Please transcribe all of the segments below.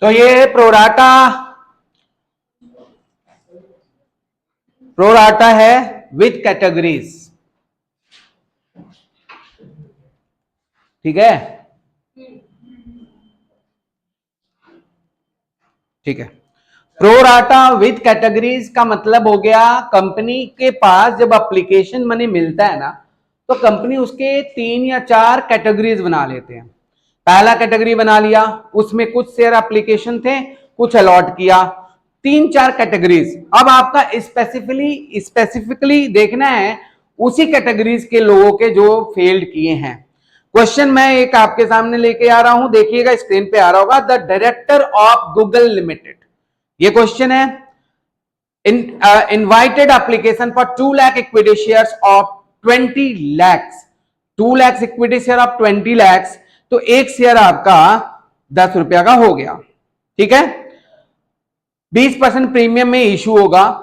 तो ये प्रोराटा है विथ कैटेगरीज, ठीक है। ठीक है, प्रोराटा विथ कैटेगरीज का मतलब हो गया कंपनी के पास जब एप्लीकेशन मनी मिलता है ना, तो कंपनी उसके 3 या 4 कैटेगरीज बना लेते हैं। पहला कैटेगरी बना लिया, उसमें कुछ शेयर एप्लीकेशन थे, कुछ अलॉट किया, 3-4 कैटेगरीज। अब आपका स्पेसिफिकली देखना है उसी कैटेगरीज के लोगों के जो फेल्ड किए हैं। क्वेश्चन मैं एक आपके सामने लेके आ रहा हूं, देखिएगा स्क्रीन पे आ रहा होगा, the director of Google limited, ये क्वेश्चन है। Invited application for 2 lakh equity shares of 20 lakhs, 2 lakhs equity share of 20 lakhs, तो एक शेयर आपका 10 रुपया का हो गया, ठीक है। 20% प्रीमियम में इशू होगा।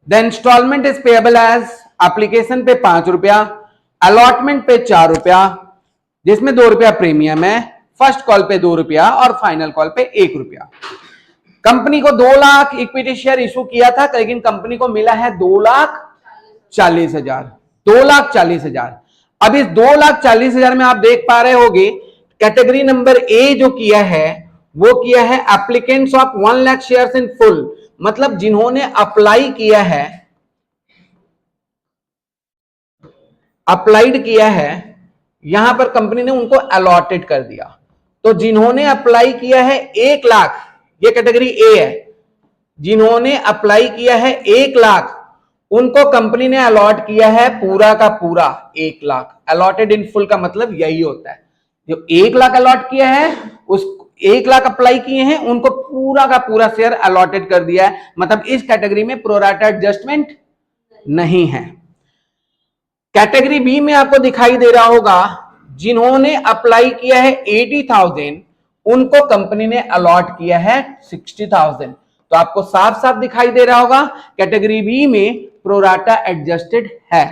The instalment is payable as, application पे 5 रुपया, अलॉटमेंट पे 4 रुपया, जिसमें 2 रुपया प्रीमियम है, फर्स्ट कॉल पे 2 रुपया और फाइनल कॉल पे 1 रुपया। कंपनी को 2 लाख इक्विटी शेयर इशू किया था, लेकिन कंपनी को मिला है 2,40,000, 2,40,000। अब इस 2,40,000 में आप देख पा रहे होगे कैटेगरी नंबर ए जो किया है वो किया है applicants of 1 lakh shares in full, मतलब जिन्होंने अप्लाई किया है, अप्लाइड किया है, यहां पर कंपनी ने उनको अलॉटेड कर दिया। तो जिन्होंने अप्लाई किया है 1 लाख, ये कैटेगरी ए है, जिन्होंने अप्लाई किया है 1 लाख उनको कंपनी ने अलॉट किया है पूरा का पूरा 1 लाख। अलॉटेड इन फुल का मतलब यही होता है, जो 1 लाख अलॉट किया है, उस 1 लाख अप्लाई किए हैं, उनको पूरा का पूरा शेयर अलॉटेड कर दिया है। मतलब इस कैटेगरी में प्रोराटा एडजस्टमेंट नहीं है। कैटेगरी बी में आपको दिखाई दे रहा होगा जिन्होंने अप्लाई किया है 80,000 उनको कंपनी ने अलॉट किया है 60,000। तो आपको साफ साफ दिखाई दे रहा होगा कैटेगरी बी में प्रोराटा एडजस्टेड है,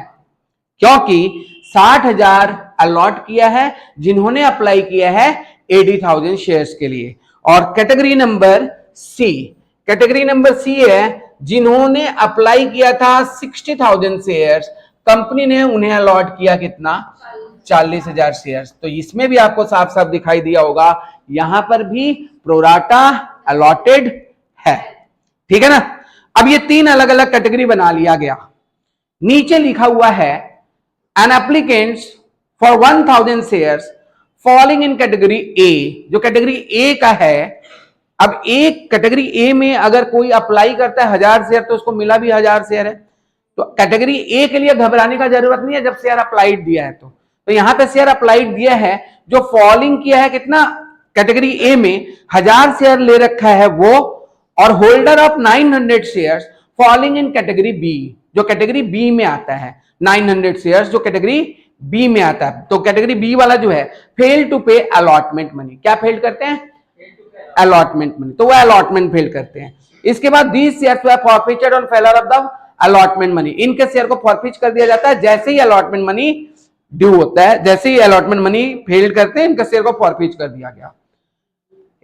क्योंकि 60,000 अलॉट किया है जिन्होंने अप्लाई किया है 80,000 शेयर्स के लिए। और category number C, category number C है जिन्होंने अप्लाई किया था 60,000 शेयर्स, कंपनी ने उन्हें अलॉट किया कितना, 40,000 शेयर्स। तो इसमें भी आपको साफ साफ दिखाई दिया होगा यहां पर भी प्रोराटा अलॉटेड है, ठीक है ना। अब ये 3 अलग अलग कैटेगरी बना लिया गया। नीचे लिखा हुआ है an applicants for 1,000 shares falling in category A, जो कैटेगरी ए का है। अब एक कैटेगरी ए में अगर कोई अप्लाई करता है 1,000 शेयर तो उसको मिला भी 1,000 शेयर है। तो कैटेगरी ए के लिए घबराने का जरूरत नहीं है जब शेयर अप्लाइड दिया है। तो यहां पे शेयर अप्लाइड दिया है, जो फॉलिंग किया है कितना, कैटेगरी ए में 1,000 शेयर ले रखा है वो, और holder of 900 shares falling in category B, जो कैटेगरी बी में आता है, 900 शेयर्स जो कैटेगरी बी में आता है। तो कैटेगरी बी वाला जो है फेल टू पे अलॉटमेंट मनी, क्या फेल करते हैं, अलॉटमेंट मनी, तो वह अलॉटमेंट फेल करते हैं। इसके बाद these shares were forfeited on failure of the allotment money, इनके शेयर को फॉरफीट कर दिया जाता है जैसे ही अलॉटमेंट मनी ड्यू होता है, जैसे ही अलॉटमेंट मनी फेल करते हैं इनके शेयर को फॉरफीट कर दिया गया।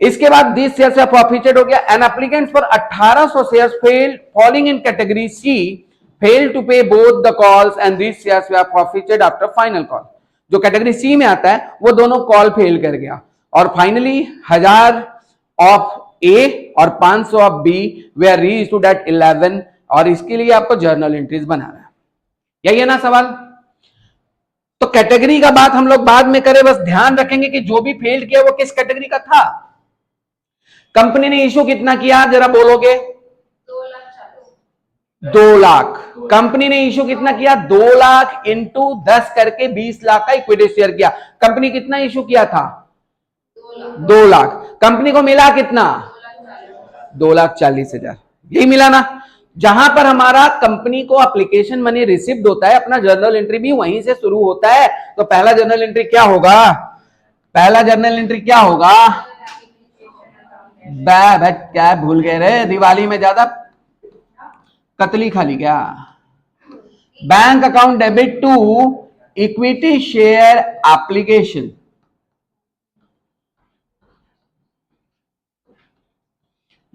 इसके बाद दिस शेयर्स वर फॉरफीटेड हो गया। An applicant for 1800 shares fail falling in category C fail to pay both the calls and this shares were forfeited after final call, जो कैटेगरी सी में आता है वो दोनों कॉल फेल कर गया, और फाइनली 1,000 ऑफ ए और 500 of B were reissued at 11, और इसके लिए आपको जर्नल एंट्रीज बनाना है। यही है ना सवाल। तो कैटेगरी का बात हम लोग बाद में करें, बस ध्यान रखेंगे कि जो भी फेल किया वो किस कैटेगरी का था। कंपनी ने इशू कितना किया जरा बोलोगे, 2 लाख। कंपनी ने इशू कितना किया, 2 लाख इंटू 10 करके 20 लाख का इक्विटी शेयर किया। कंपनी कितना इशू किया था, 2 लाख। कंपनी को मिला कितना, 2,40,000, यही मिला ना। जहां पर हमारा कंपनी को एप्लीकेशन मनी रिसीव्ड होता है, अपना जर्नल एंट्री भी वहीं से शुरू होता है। तो पहला जर्नल एंट्री क्या होगा, पहला जर्नल एंट्री क्या होगा, क्या भूल गए रे, दिवाली में ज्यादा कतली खाली क्या, bank account debit to equity share application,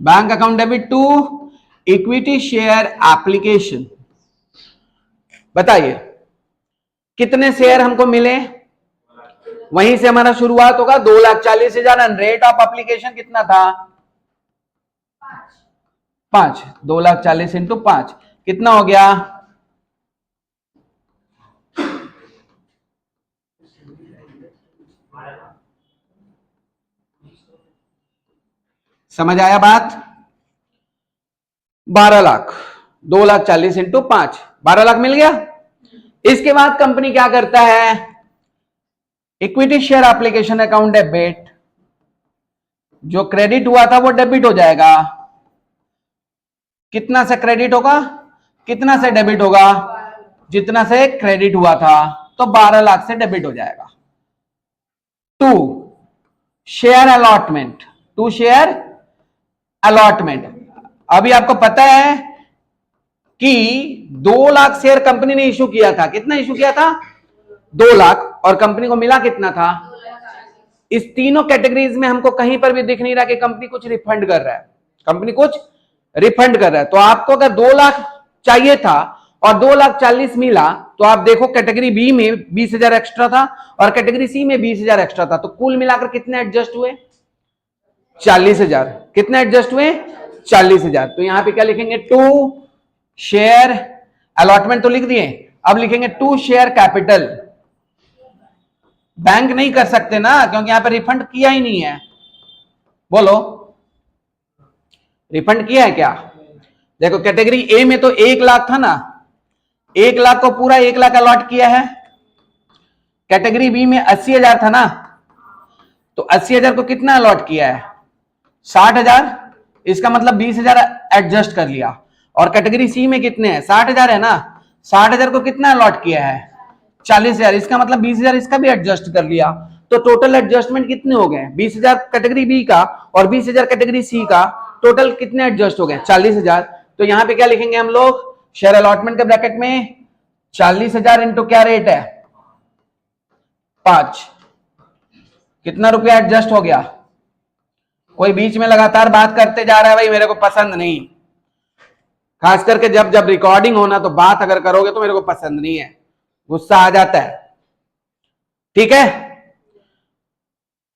bank account debit to equity share application. बताइए कितने शेयर हमको मिले, वहीं से हमारा शुरुआत होगा 2,40,000। एंड रेट ऑफ एप्लीकेशन कितना था? 5। 2,40,000 इंटू 5 कितना हो गया? समझ आया बात? 12 लाख। 2,40,000 इंटू 5 12 लाख मिल गया। इसके बाद कंपनी क्या करता है? Equity share application account debit, जो क्रेडिट हुआ था वो डेबिट हो जाएगा। कितना से क्रेडिट होगा, कितना से डेबिट होगा? जितना से क्रेडिट हुआ था, तो 12 लाख से डेबिट हो जाएगा। To share allotment, to share allotment. अभी आपको पता है कि 2 लाख शेयर कंपनी ने इशू किया था। कितना इशू किया था? 2 लाख। और कंपनी को मिला कितना था? इस तीनों कैटेगरीज में हमको कहीं पर भी दिख नहीं रहा कि कंपनी कुछ रिफंड कर रहा है। कंपनी कुछ रिफंड कर रहा है। तो आपको अगर 2 लाख चाहिए था और 2,40,000 मिला, तो आप देखो कैटेगरी बी में 20,000 एक्स्ट्रा था और कैटेगरी सी में 20,000 एक्स्ट्रा था। तो कुल मिलाकर कितने एडजस्ट हुए? 40,000। कितने एडजस्ट हुए? 40,000। तो यहां पे क्या लिखेंगे? टू शेयर अलॉटमेंट तो लिख दिए, अब लिखेंगे टू शेयर कैपिटल। बैंक नहीं कर सकते ना, क्योंकि यहां पे रिफंड किया ही नहीं है। बोलो, रिफंड किया है क्या? देखो कैटेगरी ए में तो 1 लाख था ना, 1 लाख को पूरा 1 लाख अलॉट किया है। कैटेगरी बी में 80,000 था ना, तो 80,000 को कितना अलॉट किया है? 60,000। इसका मतलब 20,000 एडजस्ट कर लिया। और कैटेगरी सी में कितने हैं? 60,000 है ना, 60,000 को कितना अलॉट किया है? 40,000। इसका मतलब 20,000 इसका भी एडजस्ट कर लिया। तो टोटल एडजस्टमेंट कितने हो गए? 20,000 कैटेगरी बी का और 20,000 कैटेगरी सी का, टोटल कितने एडजस्ट हो गए? 40,000। तो यहां पे क्या लिखेंगे हम लोग? शेयर अलॉटमेंट के ब्रैकेट में 40,000 इंटू क्या रेट है? 5। कितना रुपया एडजस्ट हो गया? कोई बीच में लगातार बात करते जा रहा है भाई, मेरे को पसंद नहीं। खास करके जब जब रिकॉर्डिंग होना, तो बात अगर करोगे तो मेरे को पसंद नहीं है, गुस्सा आ जाता है। ठीक है,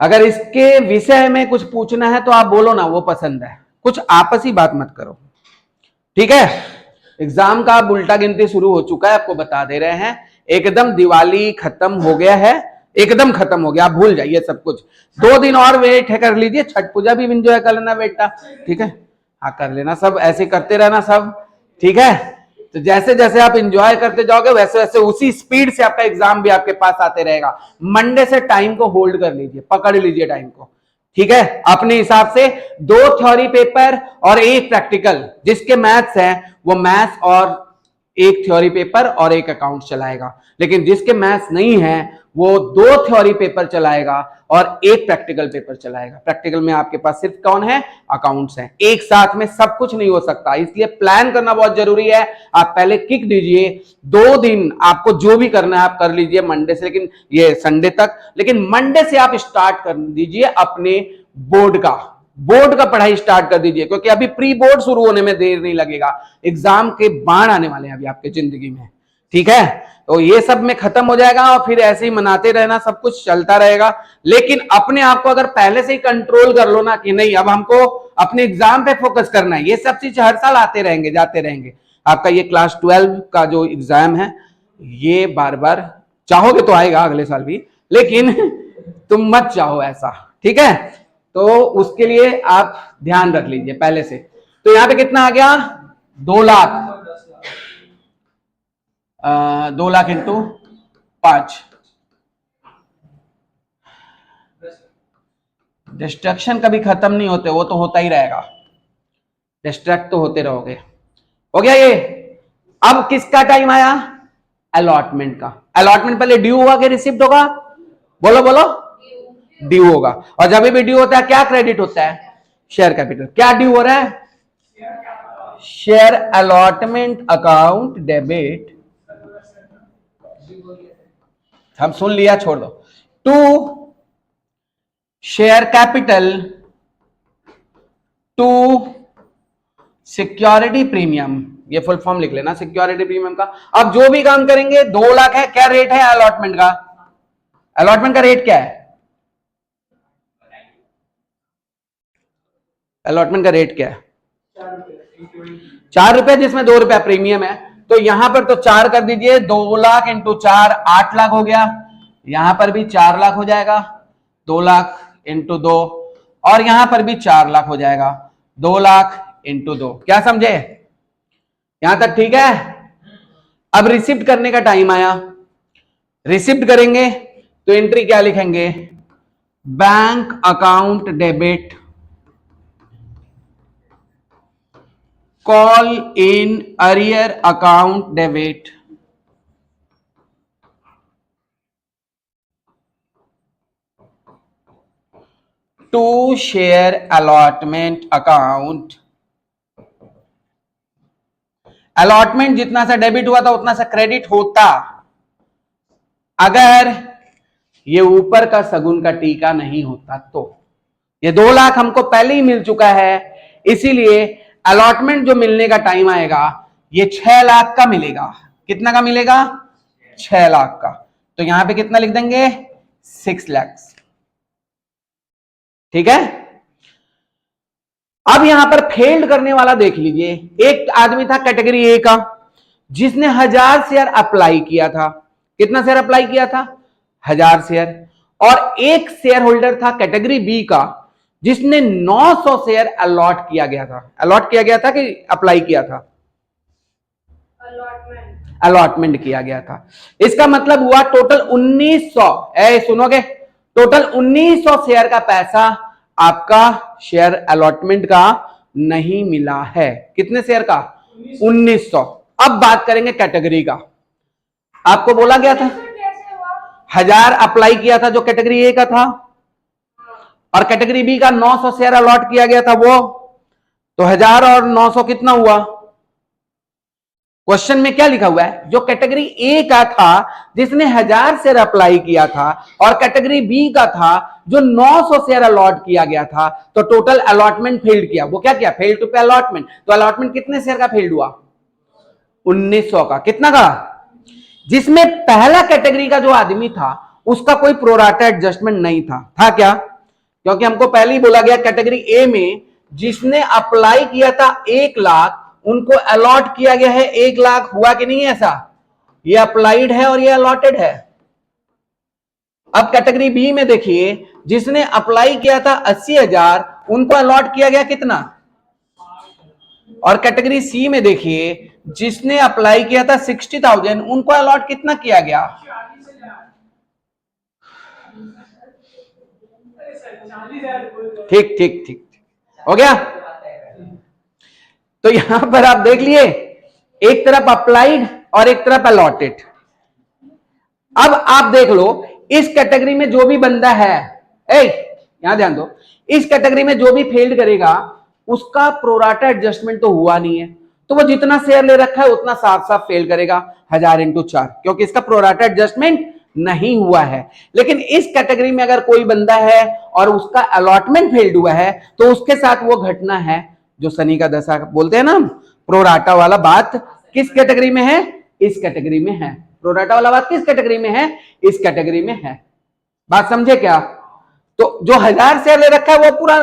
अगर इसके विषय में कुछ पूछना है तो आप बोलो ना, वो पसंद है। कुछ आपसी बात मत करो, ठीक है? एग्जाम का अब उल्टा गिनती शुरू हो चुका है, आपको बता दे रहे हैं। एकदम दिवाली खत्म हो गया है, एकदम खत्म हो गया, आप भूल जाइए सब कुछ। 2 दिन और वेट है, कर लीजिए। छठ पूजा भी एंजॉय कर लेना बेटा, ठीक है? हाँ कर लेना, सब ऐसे करते रहना सब, ठीक है? तो जैसे जैसे आप एंजॉय करते जाओगे, वैसे वैसे उसी स्पीड से आपका एग्जाम भी आपके पास आते रहेगा। मंडे से टाइम को होल्ड कर लीजिए, पकड़ लीजिए टाइम को, ठीक है? अपने हिसाब से 2 थ्योरी पेपर और 1 प्रैक्टिकल। जिसके मैथ्स है वो मैथ्स और 1 थ्योरी पेपर और 1 अकाउंट चलाएगा। लेकिन जिसके मैथ्स नहीं है वो 2 थ्योरी पेपर चलाएगा और 1 प्रैक्टिकल पेपर चलाएगा। प्रैक्टिकल में आपके पास सिर्फ कौन है? अकाउंट्स है। एक साथ में सब कुछ नहीं हो सकता, इसलिए प्लान करना बहुत जरूरी है। आप पहले किक दीजिए, 2 दिन आपको जो भी करना है आप कर लीजिए मंडे से, लेकिन ये संडे तक। लेकिन मंडे से आप स्टार्ट कर दीजिए अपने बोर्ड का पढ़ाई स्टार्ट कर दीजिए, क्योंकि अभी प्री बोर्ड शुरू होने में देर नहीं लगेगा। एग्जाम के बाण आने वाले हैं अभी आपके जिंदगी में, ठीक है? तो ये सब में खत्म हो जाएगा और फिर ऐसे ही मनाते रहना, सब कुछ चलता रहेगा। लेकिन अपने आप को अगर पहले से ही कंट्रोल कर लो ना कि नहीं अब हमको अपने एग्जाम पे फोकस करना है, ये सब चीज हर साल आते रहेंगे जाते रहेंगे। आपका ये क्लास 12 का जो एग्जाम है, ये बार बार चाहोगे तो आएगा अगले साल भी, लेकिन तुम मत चाहो ऐसा, ठीक है? तो उसके लिए आप ध्यान रख लीजिए पहले से। तो यहां पे कितना आ गया? 2 लाख। 2 लाख इंटू 5। डिस्ट्रक्शन कभी खत्म नहीं होते, वो तो होता ही रहेगा, डिस्ट्रैक्ट तो होते रहोगे। हो गया ये? अब किसका टाइम आया? अलॉटमेंट का। अलॉटमेंट पहले ड्यू होगा कि रिसिप्ट होगा? बोलो बोलो, ड्यू होगा। और जब भी ड्यू होता है क्या क्रेडिट होता है? Share capital. क्या ड्यू हो रहा है? Share allotment account debit. हम सुन लिया, छोड़ दो। To share capital to security premium, ये फुल फॉर्म लिख लेना सिक्योरिटी प्रीमियम का। अब जो भी काम करेंगे 2 लाख है, क्या रेट है अलॉटमेंट का? अलॉटमेंट का रेट क्या है? अलॉटमेंट का रेट क्या है? 4 रुपए, जिसमें 2 रुपया प्रीमियम है। तो यहां पर तो 4 कर दीजिए, 2 लाख इंटू 4 8 लाख हो गया। यहां पर भी 4 लाख हो जाएगा, 2 लाख इंटू 2, और यहां पर भी 4 लाख हो जाएगा, 2 लाख इंटू 2। क्या समझे? यहां तक ठीक है? अब रिसिप्ट करने का टाइम आया। रिसिप्ट करेंगे तो एंट्री क्या लिखेंगे? Bank account debit, call in arrear account debit, to share allotment account. Allotment जितना सा डेबिट हुआ था उतना सा क्रेडिट होता अगर ये ऊपर का सगुन का टीका नहीं होता। तो ये 2 लाख हमको पहले ही मिल चुका है, इसीलिए अलॉटमेंट जो मिलने का टाइम आएगा ये 6 लाख का मिलेगा। कितना का मिलेगा? 6 लाख का। तो यहां पे कितना लिख देंगे? 6 लाख। ठीक है? अब यहां पर फेल्ड करने वाला देख लीजिए। एक आदमी था कैटेगरी ए का, जिसने 1000 शेयर अप्लाई किया था। कितना शेयर अप्लाई किया था? 1000 शेयर। और एक शेयर होल्डर था कैटेगरी बी का, जिसने 900 शेयर अलॉट किया गया था। अलॉट किया गया था कि अप्लाई किया था? अलॉटमेंट किया गया था। इसका मतलब हुआ टोटल 1900, सुनोगे, टोटल 1900 शेयर का पैसा आपका शेयर अलॉटमेंट का नहीं मिला है। कितने शेयर का? 1900। अब बात करेंगे कैटेगरी का। आपको बोला गया था 1000 अप्लाई किया था जो कैटेगरी ए का था, और कैटेगरी बी का 900 शेयर अलॉट किया गया था वो। तो 1000 और 900 कितना हुआ? क्वेश्चन में क्या लिखा हुआ है? जो कैटेगरी ए का था जिसने 1000 शेयर अप्लाई किया था, और कैटेगरी बी का था जो 900 शेयर अलॉट किया गया था, तो टोटल अलॉटमेंट फेल्ड किया। वो क्या किया? फेल्ड टू पे अलॉटमेंट। तो अलॉटमेंट कितने शेयर का फेल्ड हुआ? 1900 का। कितना का? जिसमें पहला कैटेगरी का जो आदमी था उसका कोई प्रोराटा एडजस्टमेंट नहीं था। था क्या? क्योंकि हमको पहले ही बोला गया कैटेगरी ए में जिसने अप्लाई किया था 1 लाख, उनको अलॉट किया गया है 1 लाख। हुआ कि नहीं ऐसा? ये अप्लाइड है और ये अलॉटेड है। अब कैटेगरी बी में देखिए, जिसने अप्लाई किया था 80,000, उनको अलॉट किया गया कितना? और कैटेगरी सी में देखिए, जिसने अप्लाई किया था 60,000, उनको अलॉट कितना किया गया? ठीक ठीक ठीक, हो गया। तो यहां पर आप देख लिए, एक तरफ अप्लाइड और एक तरफ अलॉटेड। अब आप देख लो, इस कैटेगरी में जो भी बंदा है, यहां ध्यान दो, इस कैटेगरी में जो भी फेल्ड करेगा उसका प्रोराटा एडजस्टमेंट तो हुआ नहीं है, तो वो जितना शेयर ले रखा है उतना साफ साफ फेल करेगा 1000 इंटू 4, क्योंकि इसका प्रोराटा एडजस्टमेंट नहीं हुआ है। लेकिन इस कैटेगरी में अगर कोई बंदा है और उसका अलॉटमेंट फेल्ड हुआ है, तो उसके साथ वो घटना है जो शनि का दशा बोलते हैं ना, प्रोराटा वाला बात किस कैटेगरी में है? इस कैटेगरी में है। प्रोराटा वाला बात किस कैटेगरी में है? इस कैटेगरी में है। बात समझे क्या? तो जो 1000 शेयर ले रखा है वो पूरा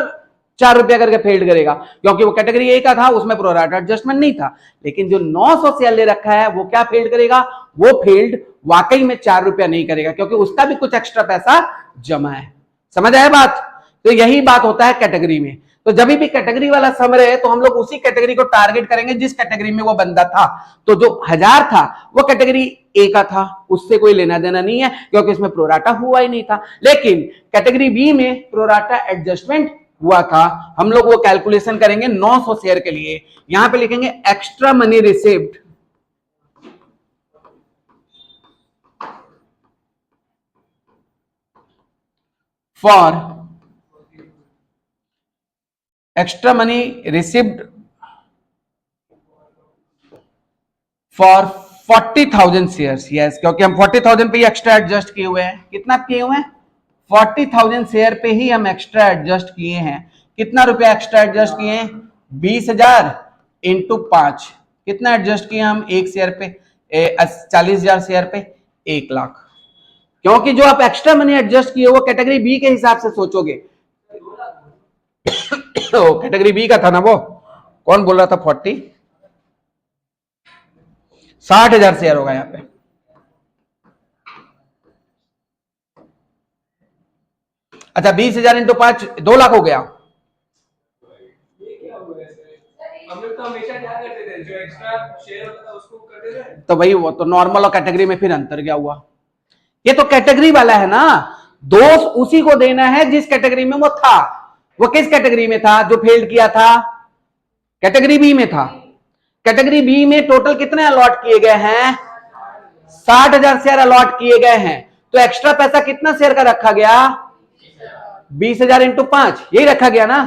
4 रुपया करके फेल्ड करेगा, क्योंकि वो कैटेगरी ए का था, उसमें प्रोराटा एडजस्टमेंट नहीं था। लेकिन जो 900 शेयर ले रखा है वो क्या फेल्ड करेगा? वो फेल्ड वाकई में 4 रुपया नहीं करेगा, क्योंकि उसका भी कुछ एक्स्ट्रा पैसा जमा है। समझ आया बात? तो यही बात होता है कैटेगरी में। तो जब भी कैटेगरी वाला सम रहे तो हम लोग उसी कैटेगरी को टारगेट करेंगे जिस कैटेगरी में वो बंदा था। तो जो 1000 था वो कैटेगरी ए का था, उससे कोई लेना देना नहीं है, क्योंकि इसमें प्रोराटा हुआ ही नहीं था। लेकिन कैटेगरी बी में प्रोराटा एडजस्टमेंट हुआ था। हम लोग वो कैलकुलेशन करेंगे 900 शेयर के लिए। यहां पे लिखेंगे extra money received for extra money received for 40,000 shares. Yes, क्योंकि हम 40,000 पे ही एक्स्ट्रा एडजस्ट किए हुए हैं। कितना किए हुए हैं? 40,000 शेयर पे ही हम एक्स्ट्रा एडजस्ट किए हैं, कितना रुपया एक्स्ट्रा एडजस्ट किए? 20,000 इंटू 5, कितना एडजस्ट किए हम एक शेयर पे? 40,000 शेयर पे 1,00,000। क्योंकि जो आप एक्स्ट्रा मनी एडजस्ट किए वो कैटेगरी बी के हिसाब से सोचोगे। कैटेगरी बी का था ना वो, कौन बोल रहा था 60,000 शेयर होगा यहाँ पे। अच्छा 20,000 इंटू 5 2,00,000 हो गया। तो भाई वो तो नॉर्मल और कैटेगरी में फिर अंतर क्या हुआ? ये तो कैटेगरी वाला है ना, दोष उसी को देना है जिस कैटेगरी में वो था। वो किस कैटेगरी में था जो फेल्ड किया था? कैटेगरी बी में था। कैटेगरी बी में टोटल कितने अलॉट किए गए हैं? 60,000 शेयर अलॉट किए गए हैं। तो एक्स्ट्रा पैसा कितना शेयर का रखा गया? 20,000 इंटू 5, यही रखा गया ना।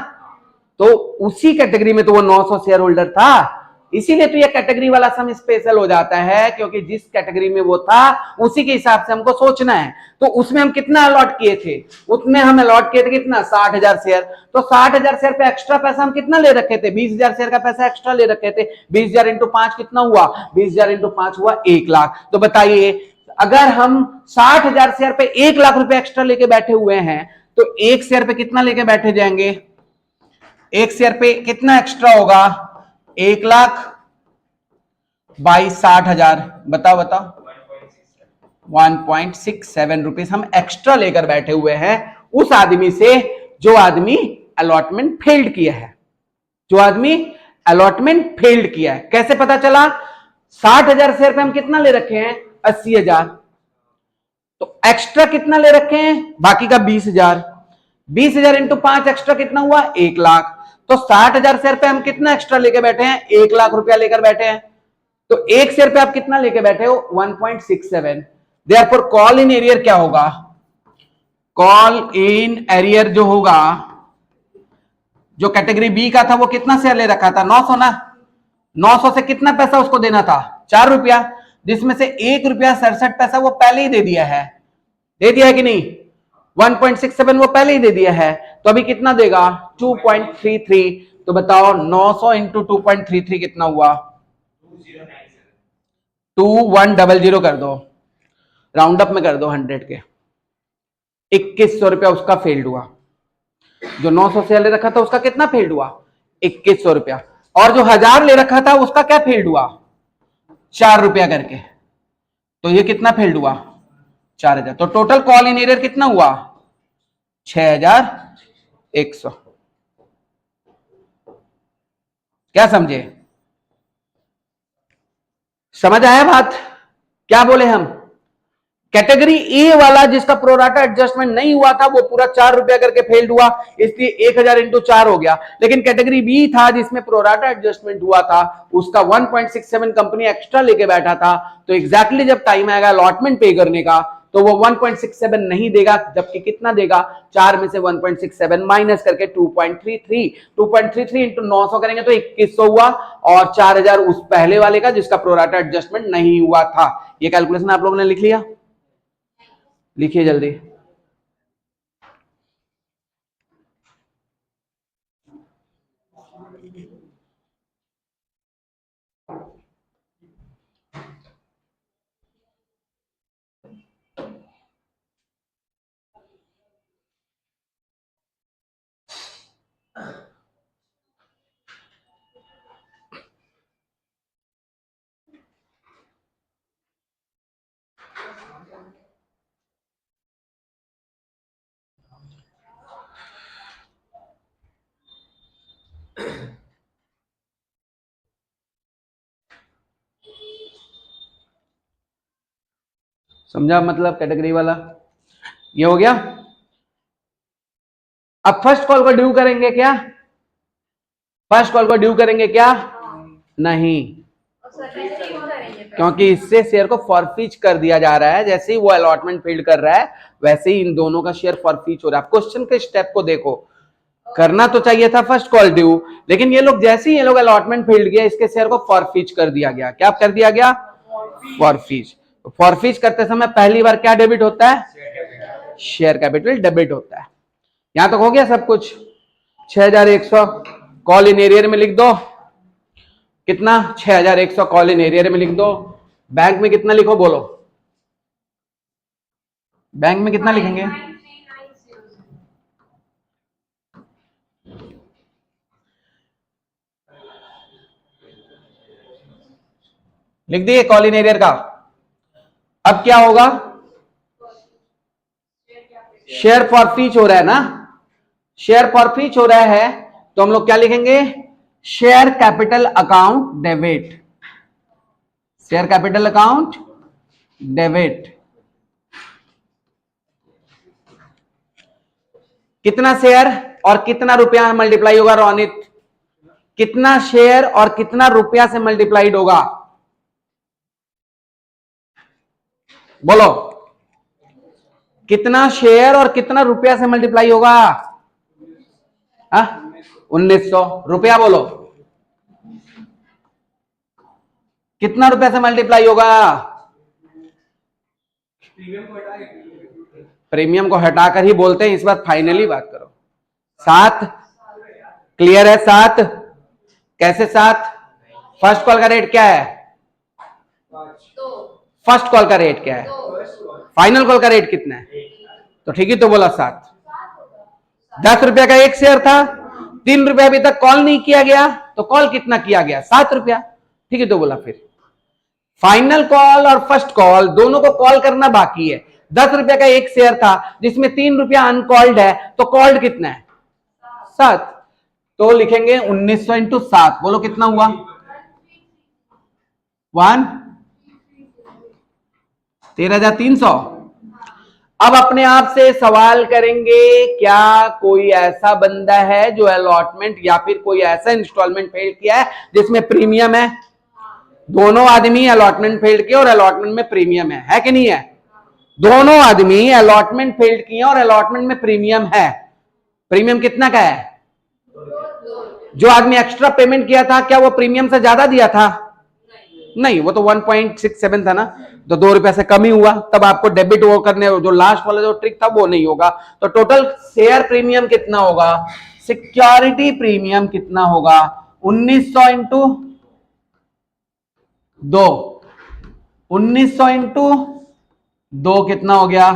तो उसी कैटेगरी में तो वो 900 शेयर होल्डर था, इसीलिए तो ये कैटेगरी वाला सम स्पेशल हो जाता है, क्योंकि जिस कैटेगरी में वो था उसी के हिसाब से हमको सोचना है। तो उसमें हम कितना अलॉट किए थे? उसमें हम अलॉट किए थे कितना? 60,000 शेयर। तो 60,000 शेयर पे एक्स्ट्रा पैसा हम कितना ले रखे थे? 20,000 शेयर का पैसा एक्स्ट्रा ले रखे थे। 20,000 इंटू 5 कितना हुआ? 20,000 इंटू 5 हुआ 1,00,000। तो बताइए, अगर हम 60,000 शेयर पे 1,00,000 रुपए एक्स्ट्रा लेके बैठे हुए हैं, तो एक शेयर पे कितना लेके बैठे जाएंगे? एक शेयर पे कितना एक्स्ट्रा होगा? 1,00,000 बाई 60,000, बताओ बताओ। 1.67 रुपीज हम एक्स्ट्रा लेकर बैठे हुए हैं उस आदमी से जो आदमी अलॉटमेंट फेल्ड किया है, जो आदमी अलॉटमेंट फेल्ड किया है। कैसे पता चला? 60,000 शेयर पे हम कितना ले रखे हैं? 80,000। तो एक्स्ट्रा कितना ले रखे हैं? बाकी का 20,000। 20,000 इंटू 5 एक्स्ट्रा कितना हुआ? 1,00,000। तो 60,000 शेयर पे हम कितना एक्स्ट्रा लेके बैठे हैं? 1,00,000 रुपया लेकर बैठे हैं। तो एक शेयर पे आप कितना लेके बैठे हो? 1.67। देयरफॉर कॉल इन एरियर क्या होगा? कॉल इन एरियर जो होगा, जो कैटेगरी बी का था वो कितना शेयर ले रखा था? 900 ना। 900 से कितना पैसा उसको देना था? 4 रुपया, जिसमें से 1 रुपया 67 पैसा वो पहले ही दे दिया है। दे दिया है कि नहीं? 1.67 वो पहले ही दे दिया है। तो अभी कितना देगा? 2.33। तो बताओ 900 इंटू 2.33 कितना हुआ? 2100 कर दो, राउंड अप में कर दो 100 के। 2,100 रुपया उसका फेल्ड हुआ। जो 900 शेयर ले रखा था उसका कितना फेल्ड हुआ? 2,100 रुपया। और जो 1,000 ले रखा था उसका क्या फेल्ड हुआ? 4 रुपया करके। तो ये कितना फेल्ड हुआ? 4,000। तो टोटल कॉल इन एरियर कितना हुआ? 6,100। क्या समझे? समझ आया बात? क्या बोले हम? कैटेगरी ए वाला जिसका प्रोराटा एडजस्टमेंट नहीं हुआ था वो पूरा 4 रुपया करके फेल्ड हुआ, इसलिए 1,000 इंटू 4 हो गया। लेकिन कैटेगरी बी था जिसमें प्रोराटा एडजस्टमेंट हुआ था, उसका 1.67 कंपनी एक्स्ट्रा लेके बैठा था। तो एग्जैक्टली जब टाइम आएगा अलॉटमेंट पे करने का तो वो 1.67 नहीं देगा, जबकि कितना देगा? 4 में से 1.67 माइनस करके 2.33 इंटू 900 करेंगे तो 2,100 हुआ, और 4,000 उस पहले वाले का जिसका प्रोराटा एडजस्टमेंट नहीं हुआ था। ये कैलकुलेशन आप लोगों ने लिख लिया? लिखिए जल्दी। समझा मतलब कैटेगरी वाला? ये हो गया। अब फर्स्ट कॉल को ड्यू करेंगे क्या? फर्स्ट कॉल को ड्यू करेंगे क्या? नहीं, क्योंकि इससे शेयर को फॉरफीच कर दिया जा रहा है। जैसे ही वो अलॉटमेंट फील्ड कर रहा है वैसे ही इन दोनों का शेयर फॉरफीच हो रहा है। क्वेश्चन के स्टेप को देखो, करना तो चाहिए था फर्स्ट कॉल ड्यू, लेकिन ये लोग जैसे ही ये लोग अलॉटमेंट फील्ड किया इसके शेयर को फॉरफीच कर दिया गया। क्या कर दिया गया? फॉरफीच। फॉरफीच करते समय पहली बार क्या डेबिट होता है? शेयर कैपिटल डेबिट होता है। यहां तक हो गया सब कुछ? 6100 कॉल इन एरियर में लिख दो। कितना? 6100 कॉल इन एरियर में लिख दो। बैंक में कितना लिखो बोलो? बैंक में कितना लिखेंगे? लिख दिए कॉल इन एरियर का। अब क्या होगा? शेयर फॉर फीच हो रहा है ना, शेयर फॉर फीच हो रहा है, तो हम लोग क्या लिखेंगे? Share capital account debit, share capital account debit. कितना शेयर और कितना रुपया मल्टीप्लाई होगा रोनित? कितना शेयर और कितना रुपया से मल्टीप्लाइड होगा? बोलो, कितना शेयर और कितना रुपया से मल्टीप्लाई होगा? 1900। रुपया बोलो, कितना रुपया से मल्टीप्लाई होगा? प्रीमियम को हटाकर ही बोलते हैं, इस बार फाइनली बात करो। 7 क्लियर है? 7 कैसे 7? फर्स्ट कॉल का रेट क्या है? फर्स्ट कॉल का रेट क्या है? फाइनल कॉल का रेट कितना है? तो ठीक ही तो बोला 7। 10 रुपया का एक शेयर था, 3 रुपया अभी तक कॉल नहीं किया गया, तो कॉल कितना किया गया? 7 रुपया। ठीक है तो बोला। फिर फाइनल कॉल और फर्स्ट कॉल दोनों को कॉल करना बाकी है। 10 रुपया का एक शेयर था जिसमें 3 रुपया अनकॉल्ड है, तो कॉल्ड कितना है? 7। तो लिखेंगे 1900 इंटू 7। बोलो कितना हुआ? 13,300। अब अपने आप से सवाल करेंगे, क्या कोई ऐसा बंदा है जो अलॉटमेंट या फिर कोई ऐसा इंस्टॉलमेंट फेल किया है जिसमें प्रीमियम है? दोनों आदमी अलॉटमेंट फेल्ड किए और अलॉटमेंट में प्रीमियम है कि नहीं है? दोनों आदमी अलॉटमेंट फेल्ड किए और अलॉटमेंट में प्रीमियम है। प्रीमियम कितना का है? जो आदमी एक्स्ट्रा पेमेंट किया था, क्या वो प्रीमियम से ज्यादा दिया था? नहीं, वो तो 1.67 था ना, तो 2 रुपए से कम ही हुआ। तब आपको डेबिट वो करने, जो लास्ट वाला जो ट्रिक था वो नहीं होगा। तो टोटल शेयर प्रीमियम कितना होगा? सिक्योरिटी प्रीमियम कितना होगा? 1900 इंटू 2, 1900 इंटू 2 कितना हो गया?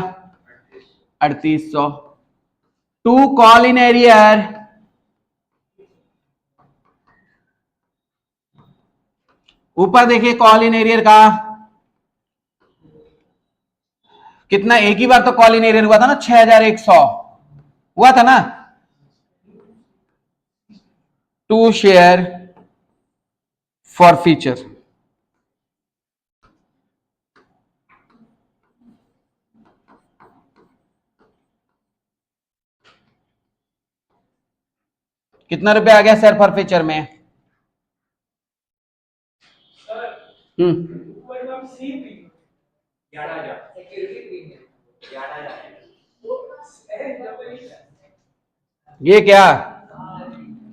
3800। 2 कॉल इन एरियर, ऊपर देखिए कॉल इन एरियर का कितना, एक ही बार तो कॉल इन एरियर हुआ था ना, 6100 हुआ था ना। 2 शेयर फॉर फीचर, कितना रुपया आ गया शेयर फॉर फीचर में? ये क्या?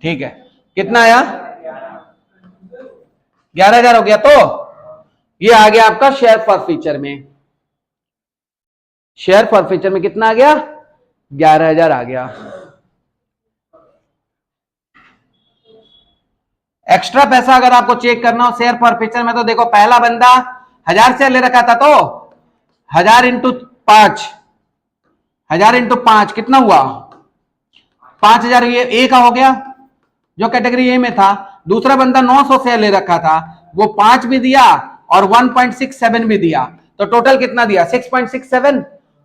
ठीक है, कितना आया? 11,000 हो गया। तो ये आ गया आपका शेयर फॉर फीचर में। शेयर फॉर फीचर में कितना आ गया? 11,000 आ गया। एक्स्ट्रा पैसा अगर आपको चेक करना हो शेयर फॉर फीचर में, तो देखो पहला बंदा 1000 शेयर ले रखा था, तो 1000 इंटू 5, 1000 इंटू 5 कितना हुआ? 5000। ये ए का हो गया जो कैटेगरी ए में था। दूसरा बंदा 900 शेयर ले रखा था, वो 5 भी दिया और 1.67 भी दिया, तो टोटल कितना दिया? 6.67।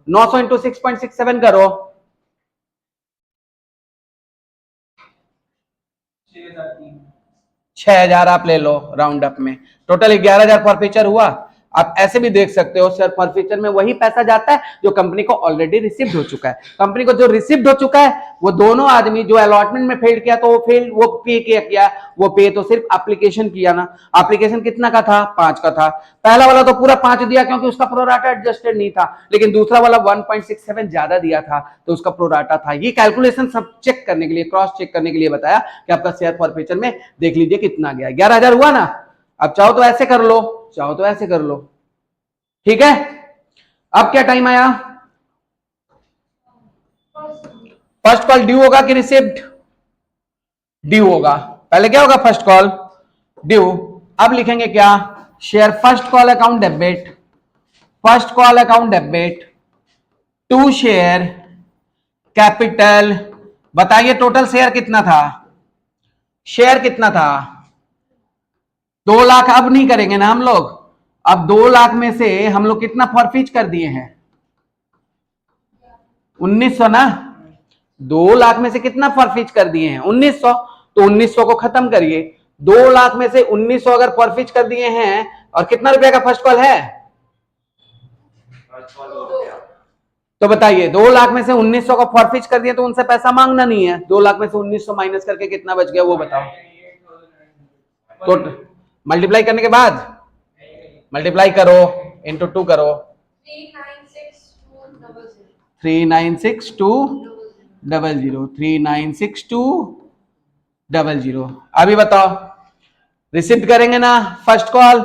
900 इंटू 6.67 करो, 6000 आप ले लो राउंड अप में। टोटल 11,000 फॉर फीचर हुआ। आप ऐसे भी देख सकते हो, शेयर फॉर फीचर में वही पैसा जाता है जो कंपनी को ऑलरेडी रिसीव्ड हो चुका है। कंपनी को जो रिसीव्ड हो चुका है, वो दोनों आदमी जो अलॉटमेंट में फेल किया, तो वो फेल, वो पे किया, वो पे तो सिर्फ एप्लीकेशन किया ना। एप्लीकेशन कितना का था? 5 का था। पहला वाला तो पूरा 5 दिया क्योंकि उसका प्रोराटा एडजस्टेड नहीं था, लेकिन दूसरा वाला 1.67 ज्यादा दिया था, तो उसका प्रोराटा था। ये कैलकुलेशन सब चेक करने के लिए, क्रॉस चेक करने के लिए बताया कि आपका शेयर फॉर फीचर में देख लीजिए कितना गया। 11,000 हुआ ना। अब चाहो तो ऐसे कर लो, चाहो तो ऐसे कर लो, ठीक है। अब क्या टाइम आया? फर्स्ट कॉल ड्यू होगा कि रिसिव्ड? ड्यू होगा। पहले क्या होगा? First call due. अब लिखेंगे क्या? Share first call account debit, first call account debit to share capital. बताइए टोटल शेयर कितना था? शेयर कितना था? 2 लाख। अब नहीं करेंगे ना हम लोग। अब 2 लाख में से हम लोग कितना फॉरफिच कर दिए हैं? 1900 ना। 2 लाख में से कितना फॉरफिच कर दिए हैं? 1900। तो 1900 को खत्म करिए। 2 लाख में से 1900 अगर फॉरफिच कर दिए हैं, और कितना रुपया का फर्स्ट कॉल है? तो बताइए 2 लाख में से 1900 को फॉरफिच कर दिए तो उनसे पैसा मांगना नहीं है। 2 लाख में से 1900 माइनस करके कितना बच गया वो बताओ। तो मल्टीप्लाई करने के बाद मल्टीप्लाई करो, इंटू 2 करो। 396200 396200। अभी बताओ, रिसिप्ट करेंगे ना? फर्स्ट कॉल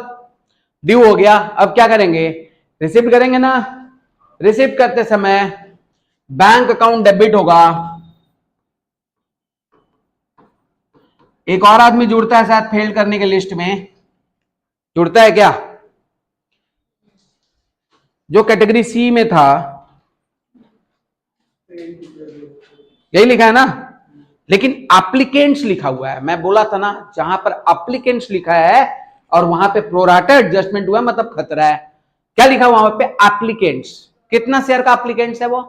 ड्यू हो गया। अब क्या करेंगे? रिसिप्ट करेंगे ना। रिसिप्ट करते समय बैंक अकाउंट डेबिट होगा। एक और आदमी जुड़ता है शायद फेल करने के लिस्ट में, जुड़ता है क्या? जो कैटेगरी सी में था, यही लिखा है ना, लेकिन एप्लीकेंट्स लिखा हुआ है। मैं बोला था ना, जहां पर एप्लीकेंट्स लिखा है और वहां पे प्रोराटा एडजस्टमेंट हुआ मतलब खतरा है। क्या लिखा हुआ वहां पे? एप्लीकेंट्स। कितना शेयर का एप्लीकेंट्स है वो?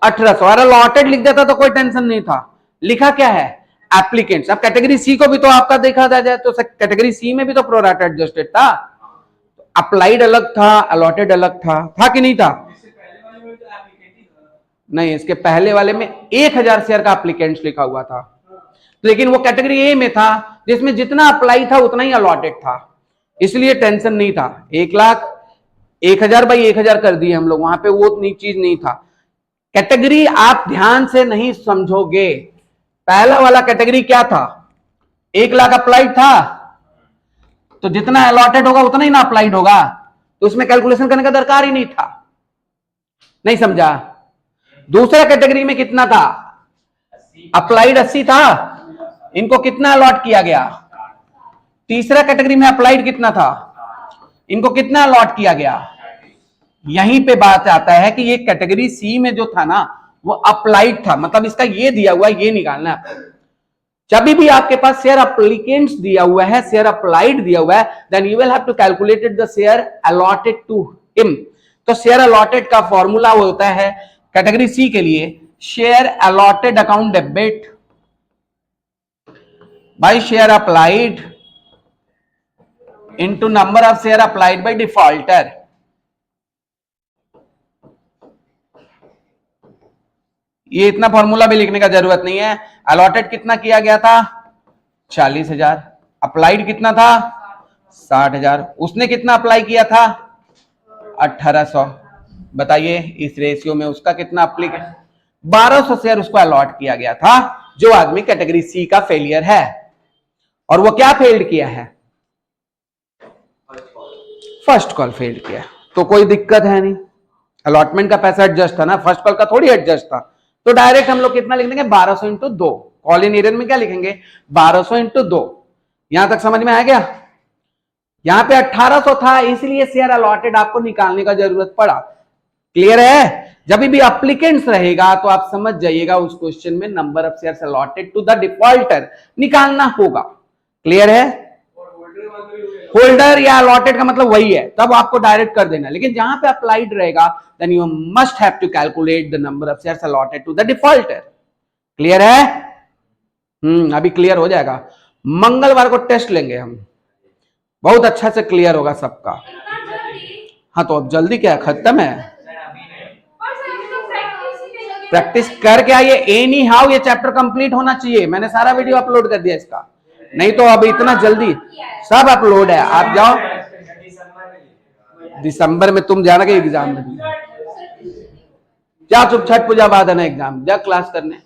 1800। अरे लॉटेड लिख देता तो कोई टेंशन नहीं था। लिखा क्या है? एप्लीकेंट्स। अब कैटेगरी सी को भी तो आपका देखा जाए तो कैटेगरी सी में भी तो प्रोराटा एडजस्टेड था। अप्लाइड अलग था, अलॉटेड अलग था कि नहीं था? नहीं, इसके पहले वाले में 1000 शेयर का एप्लीकेंट्स लिखा हुआ था, लेकिन वो कैटेगरी ए में था जिसमें जितना अप्लाई था उतना ही अलॉटेड था, इसलिए टेंशन नहीं था। 1 लाख 1000 बाई 1000 कर दिए हम लोग, वहां पे वो चीज नहीं था। कैटेगरी आप ध्यान से नहीं समझोगे। पहला वाला कैटेगरी क्या था? 1 लाख अप्लाइड था, तो जितना अलॉटेड होगा उतना ही ना अप्लाइड होगा, तो उसमें कैलकुलेशन करने का दरकार ही नहीं था। नहीं समझा? दूसरा कैटेगरी में कितना था? अप्लाइड 80 था, इनको कितना अलॉट किया गया? तीसरा कैटेगरी में अप्लाइड कितना था? इनको कितना अलॉट किया गया? यहीं पे बात आता है कि ये कैटेगरी सी में जो था ना वो अप्लाइड था, मतलब इसका ये दिया हुआ ये निकालना है। जब भी आपके पास शेयर अप्लीकेंट्स दिया हुआ है, शेयर अप्लाइड दिया हुआ है, then you will have to calculated the share allotted to him. तो शेयर अलॉटेड का फॉर्मूला होता है कैटेगरी सी के लिए, share allotted account debit by share applied into number of share applied by defaulter. ये इतना फॉर्मूला भी लिखने का जरूरत नहीं है। अलॉटेड कितना किया गया था? 40,000। अप्लाइड कितना था? 60,000। उसने कितना अप्लाई किया था? 1800। बताइए इस रेशियो में उसका कितना अप्लीकेशन? 1200 शेयर उसको अलॉट किया गया था, जो आदमी कैटेगरी सी का फेलियर है। और वो क्या फेल्ड किया है? फर्स्ट कॉल फेल्ड किया, तो कोई दिक्कत है नहीं। अलॉटमेंट का पैसा एडजस्ट था ना, फर्स्ट कॉल का थोड़ी एडजस्ट था। तो डायरेक्ट हम लोग कितना लिख देंगे? 1200 इंटू 2। कॉल इन एरियर में क्या लिखेंगे? 1200 इंटू 2। यहां तक समझ में आ गया? यहां पे 1800 था, इसलिए शेयर अलॉटेड आपको निकालने का जरूरत पड़ा। क्लियर है? जब भी एप्लीकेंट्स रहेगा तो आप समझ जाइएगा उस क्वेश्चन में number of shares allotted to the defaulter निकालना होगा। क्लियर है? होल्डर या अलॉटेड का मतलब वही है, तब आपको डायरेक्ट कर देना। लेकिन जहां पे अप्लाइड रहेगा then you must have to calculate the number of shares allotted to the defaulter. Clear है? अभी क्लियर हो जाएगा। मंगलवार को टेस्ट लेंगे हम, बहुत अच्छा से क्लियर होगा सबका। हाँ तो अब जल्दी क्या खत्म है? प्रैक्टिस करके आइए। एनी हाउ ये चैप्टर कंप्लीट होना चाहिए। मैंने सारा वीडियो अपलोड कर दिया इसका, नहीं तो अब इतना जल्दी सब अपलोड है। आप जाओ दिसंबर में, तुम जाना के एग्जाम में जा, चुप छठ पूजा बाद है ना एग्जाम, जा क्लास करने।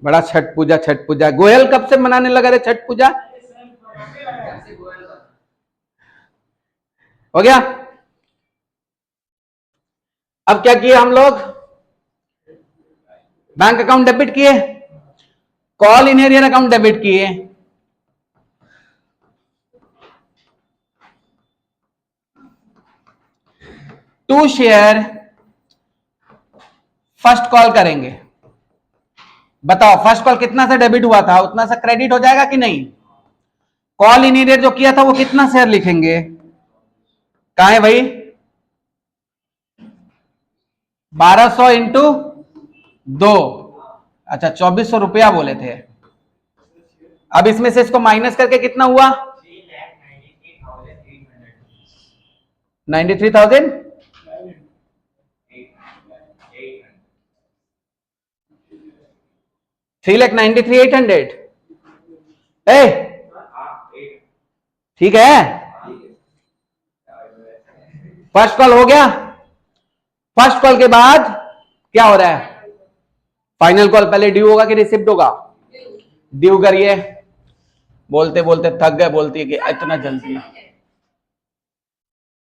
बड़ा छठ पूजा गोयल कब से मनाने लगा रे छठ पूजा? हो गया? अब क्या किए हम लोग? बैंक अकाउंट डेबिट किए, call in arrear account debit किए, टू शेयर फर्स्ट कॉल करेंगे। बताओ फर्स्ट कॉल कितना से डेबिट हुआ था उतना सा क्रेडिट हो जाएगा कि नहीं? कॉल इन एरियर जो किया था वो कितना शेयर लिखेंगे? कहा है भाई? 1200 इंटू 2, अच्छा 2400 रुपया बोले थे। अब इसमें से इसको माइनस करके कितना हुआ? 93,000। 3,93,800। ए ठीक है, फर्स्ट कॉल हो गया। फर्स्ट कॉल के बाद क्या हो रहा है? फाइनल कॉल पहले ड्यू होगा कि रिसिप्ट होगा? ड्यू करिए। बोलते बोलते थक गए, बोलती है कि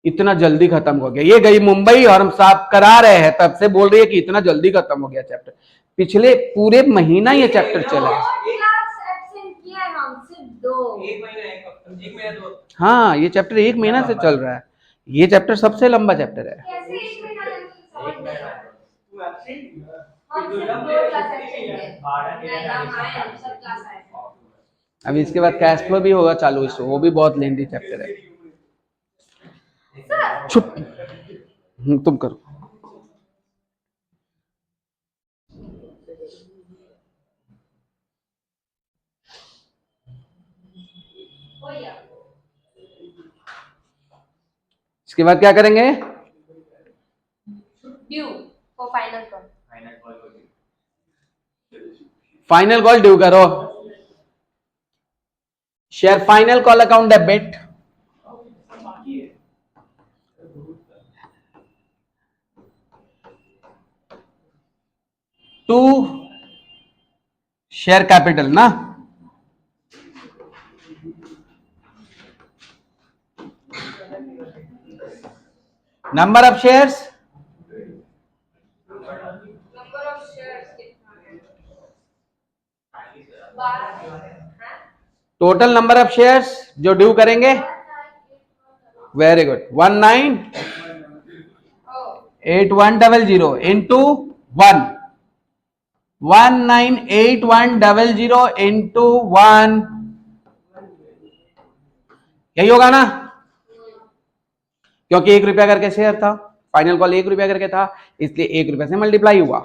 इतना जल्दी खत्म हो गया। ये गई मुंबई और हम साहब करा रहे हैं तब से बोल रही है कि इतना जल्दी खत्म हो गया चैप्टर। पिछले पूरे महीना ये चैप्टर चला है। हाँ ये चैप्टर 1 महीना से चल रहा है। ये चैप्टर सबसे लंबा चैप्टर है। अभी इसके बाद कैश फ्लो भी होगा चालू, इसको वो भी बहुत लेंदी चैप्टर है। चुप, तुम करो। इसके बाद क्या करेंगे? Due for final call. Final call due करो। Share final call account debit, to share capital ना, number of shares, total number of shares जो ड्यू करेंगे। वेरी गुड, 198100 इंटू 1, 198100 इंटू 1, यही होगा ना? क्योंकि 1 रुपया करके शेयर था, फाइनल कॉल 1 रुपया करके था, इसलिए 1 रुपया से मल्टीप्लाई हुआ।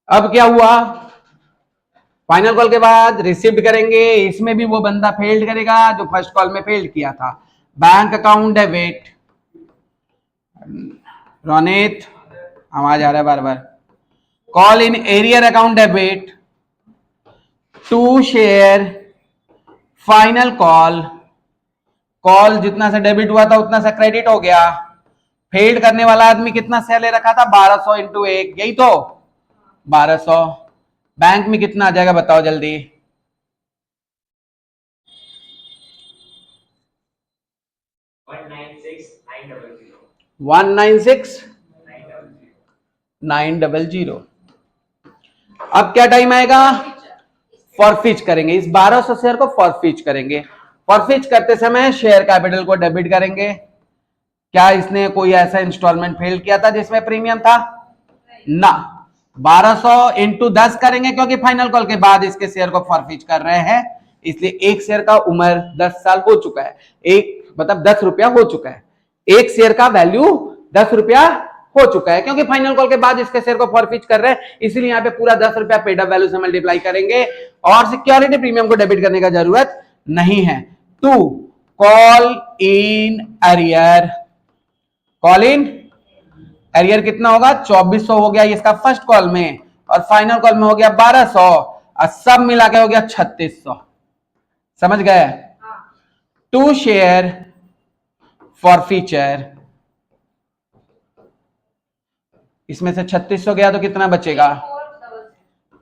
अब क्या हुआ? फाइनल कॉल के बाद रिसिप्ट करेंगे। इसमें भी वो बंदा फेल्ड करेगा जो फर्स्ट कॉल में फेल्ड किया था। बैंक अकाउंट डेबिट, रोनित आवाज आ रहा है बार बार। Call in arrear account debit, to share final call, call जितना सा डेबिट हुआ था उतना सा क्रेडिट हो गया। फेल्ड करने वाला आदमी कितना शेयर ले रखा था? 1200 इंटू 1, यही तो 1200। बैंक में कितना आ जाएगा बताओ जल्दी? 196,900। अब क्या टाइम आएगा? फॉरफिच करेंगे। इस 1200 शेयर को फॉरफिच करेंगे। फॉरफिच करते समय शेयर कैपिटल को डेबिट करेंगे। क्या इसने कोई ऐसा इंस्टॉलमेंट फेल किया था जिसमें प्रीमियम था? ना। 1200 इंटू 10 करेंगे क्योंकि फाइनल कॉल के बाद इसके शेयर को फॉरफिच कर रहे हैं, इसलिए एक शेयर का उम्र 10 साल हो चुका है। एक मतलब 10 रुपया हो चुका है। एक शेयर का वैल्यू 10 रुपया हो चुका है क्योंकि फाइनल कॉल के बाद इसके शेयर को फॉरफिच कर रहे हैं, इसलिए यहाँ पे पूरा 10 रुपया पेड अप वैल्यू से मल्टीप्लाई करेंगे और सिक्योरिटी प्रीमियम को डेबिट करने का जरूरत नहीं है। To call in arrear, call in arrear कितना होगा? 2400 हो गया इसका फर्स्ट कॉल में, और फाइनल कॉल में हो गया 1200, और सब मिला के हो गया 3600। समझ गए? टू शेयर फॉरफीचर, इसमें से 3600 गया तो कितना बचेगा?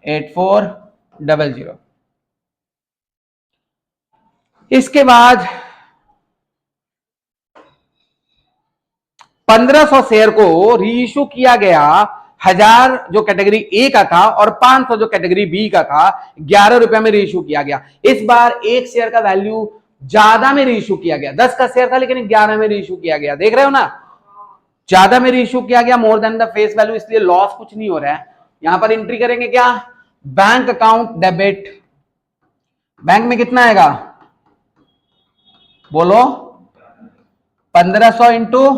8400। इसके बाद 1500 शेयर को रीइश्यू किया गया 1000 जो कैटेगरी ए का था और 500 जो कैटेगरी बी का था, 11 रुपए में रीइश्यू किया गया। इस बार एक शेयर का वैल्यू ज्यादा में रीइश्यू किया गया, 10 का शेयर था लेकिन 11 में रीइश्यू किया गया, देख रहे हो ना, ज्यादा में रीइश्यू किया गया, more than the face value, इसलिए लॉस कुछ नहीं हो रहा है। यहां पर एंट्री करेंगे क्या, बैंक अकाउंट डेबिट, बैंक में कितना आएगा बोलो, 1500 इंटू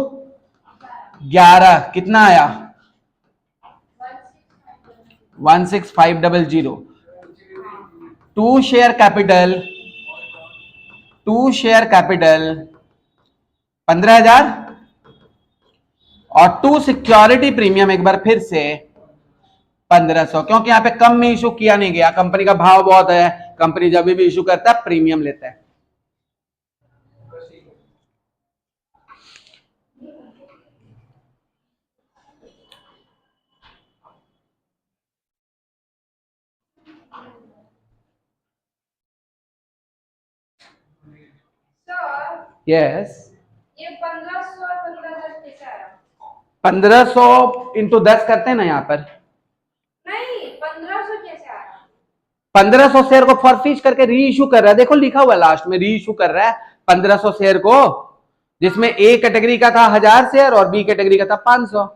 11 कितना आया, 16500। टू शेयर कैपिटल 15,000 और टू सिक्योरिटी प्रीमियम एक बार फिर से 1500, क्योंकि यहां पे कम में इशू किया नहीं गया, कंपनी का भाव बहुत है, कंपनी जब भी इशू करता है प्रीमियम लेता है। यस, ये 1500 और 15,000 कैसे आया? 1500 इंटू 10 करते हैं ना यहाँ पर, नहीं 1500 कैसे आया? 1500 शेयर को फॉरफिच करके री इशू कर रहा है, देखो लिखा हुआ है लास्ट में, री इशू कर रहा है 1500 शेयर को, जिसमें ए कैटेगरी का था 1000 शेयर और बी कैटेगरी का था 500,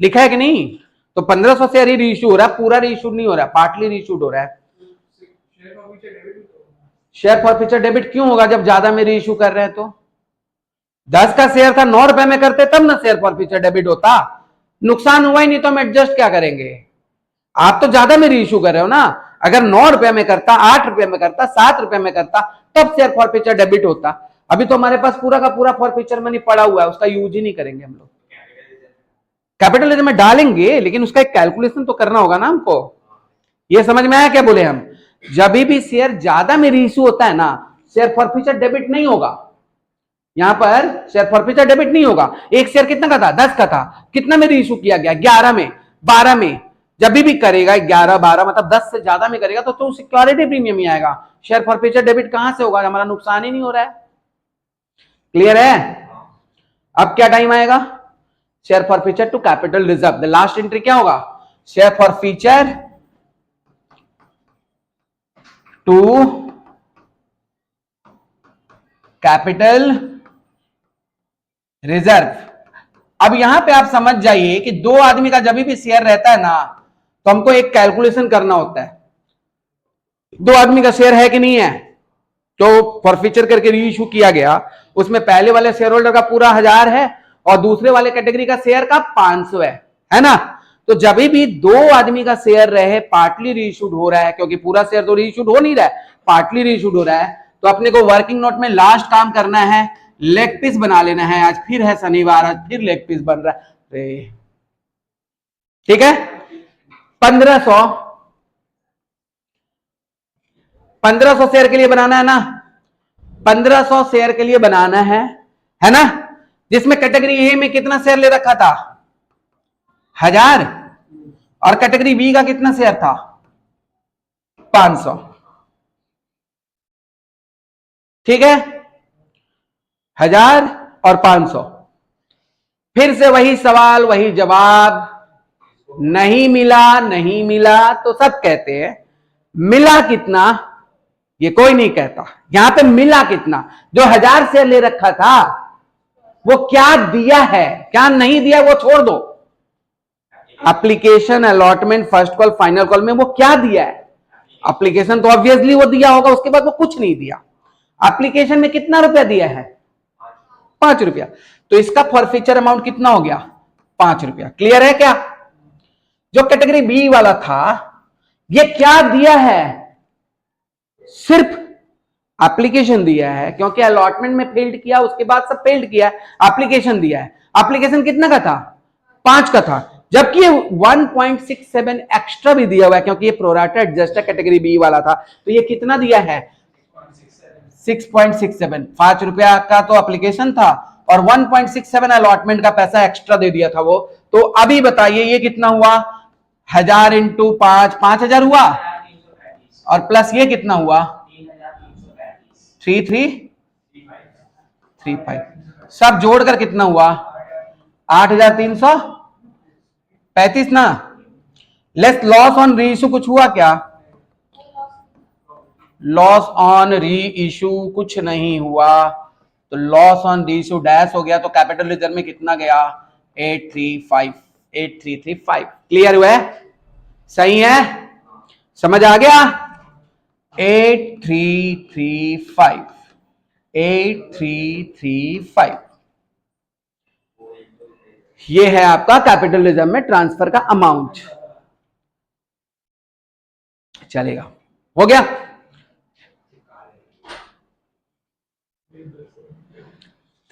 लिखा है कि नहीं? तो 1500 शेयर ही री इशू हो रहा है, पूरा री इशू नहीं हो रहा है, पार्टली री इशूड हो रहा है। शेयर फॉरफिचर डेबिट क्यों होगा जब ज्यादा में री इशू कर रहे हैं? तो 10 का शेयर था 9 रुपए में करते तब ना शेयर फॉरफिचर डेबिट होता, नुकसान हुआ ही नहीं तो हम एडजस्ट क्या करेंगे? आप तो ज्यादा में री इशू कर रहे हो ना, अगर 9 रुपए में करता, 8 रुपए में करता, 7 रुपए में करता, तब शेयर फॉरफिचर डेबिट होता। अभी तो हमारे पास पूरा का पूरा फॉरफिचर मनी पड़ा हुआ है, उसका यूज ही नहीं करेंगे हम लोग। कैपिटलिज्म में डालेंगे लेकिन उसका एक कैलकुलेशन तो करना होगा ना हमको। ये समझ में आया क्या बोले हम? जब भी शेयर ज्यादा में री इशू होता है ना, शेयर फॉरफिचर डेबिट नहीं होगा, यहां पर शेयर फॉरफिचर डेबिट नहीं होगा। एक शेयर कितना का था, 10 का था, कितना में री इशू किया गया, 11 में, 12 में, जब भी करेगा 11 12 मतलब 10 से ज्यादा में करेगा तो सिक्योरिटी प्रीमियम ही आएगा, शेयर फॉरफिचर डेबिट कहां से होगा, हमारा नुकसान ही नहीं हो रहा है। क्लियर है? अब क्या टाइम आएगा, share forfeiture to capital reserve, the last entry क्या होगा, share forfeiture to capital reserve. अब यहां पे आप समझ जाइए कि दो आदमी का जब भी शेयर रहता है ना, तो हमको एक कैलकुलेशन करना होता है, दो आदमी का शेयर है कि नहीं है, तो फॉरफिचर करके री इशू किया गया, उसमें पहले वाले शेयर होल्डर का पूरा 1000 है और दूसरे वाले कैटेगरी का शेयर का 500 है ना? तो जब भी दो आदमी का शेयर रहे पार्टली री इशूड हो रहा है, क्योंकि पूरा शेयर तो री इशूड हो नहीं रहा है, पार्टली री इशूड हो रहा है, तो अपने को वर्किंग नोट में लास्ट काम करना है, लेग पीस बना लेना है। आज फिर है शनिवार, आज फिर लेग पीस बन रहा है, ठीक है? 1500 शेयर के लिए बनाना है ना, 1500 शेयर के लिए बनाना है ना? जिसमें कैटेगरी ए में कितना शेयर ले रखा था, 1000, और कैटेगरी बी का कितना शेयर था, 500, ठीक है? 1000 और 500। फिर से वही सवाल वही जवाब, नहीं मिला तो सब कहते हैं मिला कितना, ये कोई नहीं कहता। यहां पे मिला कितना, जो 1000 शेयर ले रखा था वो क्या दिया है, क्या नहीं दिया वो छोड़ दो, application, allotment, first call, final call में वो क्या दिया है, एप्लीकेशन तो ऑब्वियसली वो दिया होगा, उसके बाद वो कुछ नहीं दिया। एप्लीकेशन में कितना रुपया दिया है, 5 रुपया, तो इसका फॉरफिचर अमाउंट कितना हो गया, 5 रुपया। क्लियर है क्या? जो कैटेगरी बी वाला था ये क्या दिया है, सिर्फ एप्लीकेशन दिया है, क्योंकि अलॉटमेंट में फेल्ड किया, उसके बाद सब फेल्ड किया, एप्लीकेशन दिया है। एप्लीकेशन कितना का था, 5 का था, जबकि 1.67 एक्स्ट्रा भी दिया हुआ है, क्योंकि ये प्रोराटा एडजस्टर कैटेगरी बी वाला था, तो ये कितना दिया है, 6.67। 5 रुपया का तो एप्लीकेशन था और 1.67 अलॉटमेंट का पैसा एक्स्ट्रा दे दिया था वो। तो अभी बताइए ये कितना हुआ, 1000 इंटू 5, 5000 हुआ, और प्लस ये कितना हुआ, 3335, सब जोड़कर कितना हुआ, 8300, 35 ना। लेस लॉस ऑन री इशू कुछ हुआ क्या? लॉस ऑन री इशू कुछ नहीं हुआ, तो लॉस ऑन री इशू डैश हो गया, तो कैपिटल रिजर्व में कितना गया? 8335। क्लियर हुआ है? सही है, समझ आ गया? 8335 8335 ये है आपका कैपिटल रिजर्व में ट्रांसफर का अमाउंट। चलेगा, हो गया।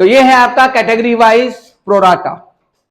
तो ये है आपका कैटेगरी वाइज प्रोराटा।